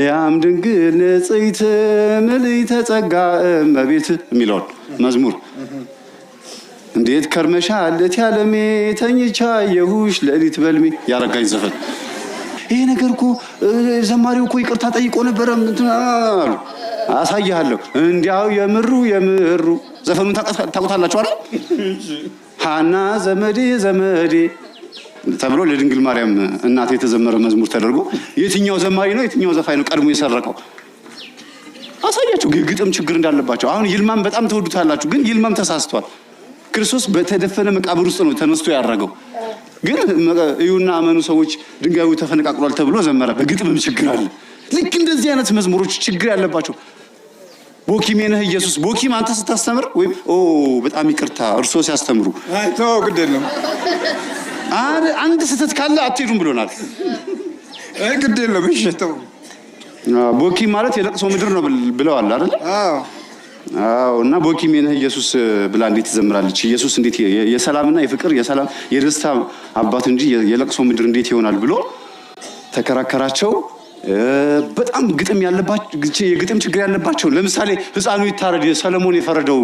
ያም ድንግል ንጽሕት ምልዕተ ጸጋ እመቤት የሚለውን መዝሙር እንዴት ከርመሻል ያለሜ ተኝቻ የሁሽ ለሊት በልሜ ያረጋኝ ዘፈን። ይሄ ነገር እኮ ዘማሪው እኮ ይቅርታ ጠይቆ ነበር አሉ። አሳያለሁ እንዲያው የምሩ ዘፈኑን ታውቁታላችሁ አይደል? ሃና ዘመዴ ተብሎ ለድንግል ማርያም እናት የተዘመረ መዝሙር ተደርጎ የትኛው ዘማሪ ነው የትኛው ዘፋኝ ነው ቀድሞ የሰረቀው? አሳያችሁ ግጥም ችግር እንዳለባቸው። አሁን ይልማም በጣም ተወዱታላችሁ፣ ግን ይልማም ተሳስቷል። ክርስቶስ በተደፈነ መቃብር ውስጥ ነው ተነስቶ ያረገው። ግን እዩና አመኑ ሰዎች ድንጋዩ ተፈነቃቅሏል ተብሎ ዘመረ። በግጥምም ችግር አለ። ልክ እንደዚህ አይነት መዝሙሮች ችግር ያለባቸው። ቦኪሜ ነህ ኢየሱስ ቦኪም አንተ ስታስተምር ወይም በጣም ይቅርታ እርሶ ሲያስተምሩ ተው ግድ የለም አንድ ስህተት ካለ አትሄዱም ብሎናል። ግድ የለም እሺ ተው። ቦኪም ማለት የለቅሶ ምድር ነው ብለዋል አይደል? አዎ እና ቦኪሜ ነህ ኢየሱስ ብላ እንዴት ትዘምራለች? ኢየሱስ እንዴት የሰላምና የፍቅር የሰላም የደስታ አባት እንጂ የለቅሶ ምድር እንዴት ይሆናል ብሎ ተከራከራቸው። በጣም ግጥም ያለባቸው የግጥም ችግር ያለባቸው ለምሳሌ ሕፃኑ ይታረድ ሰለሞን የፈረደው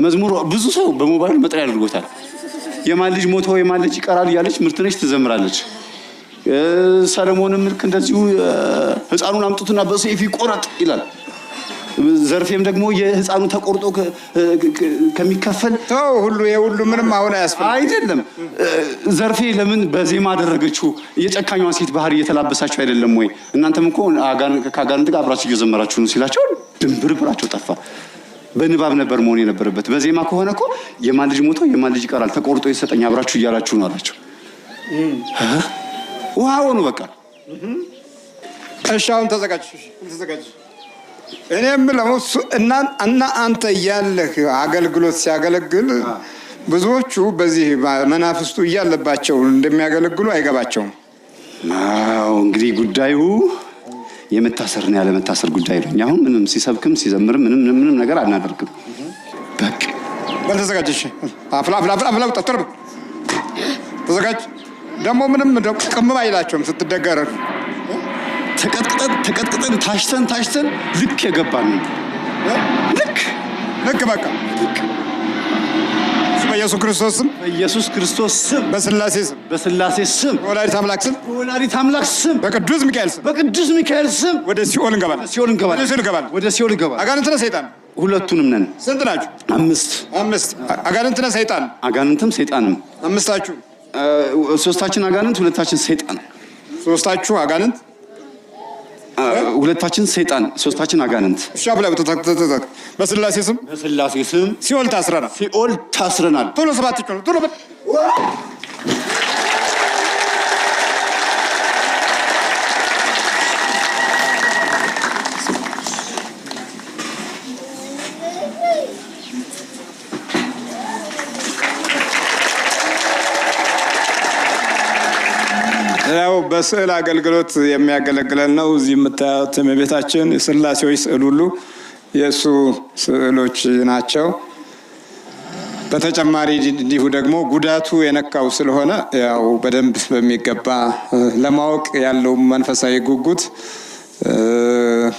መዝሙር ብዙ ሰው በሞባይል መጥሪያ አድርጎታል። የማን ልጅ ሞቶ የማን ልጅ ይቀራል እያለች ምርትነሽ ትዘምራለች። ሰለሞንም ልክ እንደዚሁ ሕፃኑን አምጡትና በሰይፍ ይቆረጥ ይላል። ዘርፌም ደግሞ የሕፃኑ ተቆርጦ ከሚከፈል ተው ሁሉ የሁሉ ምንም አሁን አያስፈልግም አይደለም። ዘርፌ ለምን በዜማ አደረገችው? የጨካኛዋን ሴት ባህሪ እየተላበሳችሁ አይደለም ወይ? እናንተም እኮ ከአጋንንት ጋር አብራችሁ እየዘመራችሁ ነው ሲላቸው ድንብርብራቸው ጠፋ። በንባብ ነበር መሆን የነበረበት። በዜማ ከሆነ እኮ የማን ልጅ ሞቶ የማን ልጅ ይቀራል ተቆርጦ ይሰጠኝ አብራችሁ እያላችሁ ነው አላቸው። ዋው ነው በቃ። እሺ አሁን ተዘጋጅ። እኔም ብለው እና አንተ ያለህ አገልግሎት ሲያገለግል ብዙዎቹ በዚህ መናፍስቱ እያለባቸው እንደሚያገለግሉ አይገባቸውም። አዎ እንግዲህ ጉዳዩ የመታሰርና ያለ መታሰር ጉዳይ ነው። አሁን ምንም ሲሰብክም ሲዘምርም ምንም ነገር አናደርግም። በቃ ተዘጋጅ። አፍላ ተጠርብ ተዘጋጅ። ደግሞ ምንም ቅምም አይላቸውም ስትደገረ ተቀጥቅጠን ታሽተን ልክ የገባን ልክ በቃ በኢየሱስ ክርስቶስ ስም በስላሴ ስም በወላዲተ አምላክ ስም በቅዱስ ሚካኤል ስም ወደ ሲኦል እንገባለን። አጋንንትና ሰይጣን ሁለቱንም ነን። ስንት ናችሁ? አምስት አጋንንትና ሰይጣን አጋንንትም ሰይጣንም አምስታችሁ። ሶስታችን አጋንንት ሁለታችን ሰይጣን። ሶስታችሁ አጋንንት ሁለታችን ሰይጣን ሶስታችን አጋንንት። እሺ አብላ በስላሴ ስም ሲኦል ታስረናል። ቶሎ ሰባት ቶሎ ያው በስዕል አገልግሎት የሚያገለግለን ነው። እዚህ የምታዩት እመቤታችን የስላሴዎች ስዕል ሁሉ የእሱ ስዕሎች ናቸው። በተጨማሪ እንዲሁ ደግሞ ጉዳቱ የነካው ስለሆነ ያው በደንብ በሚገባ ለማወቅ ያለው መንፈሳዊ ጉጉት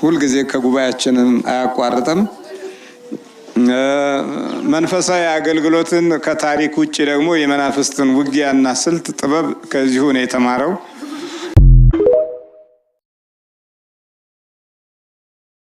ሁልጊዜ ከጉባኤያችንም አያቋርጥም። መንፈሳዊ አገልግሎትን ከታሪክ ውጪ ደግሞ የመናፍስትን ውጊያና ስልት ጥበብ ከዚሁ ነው የተማረው።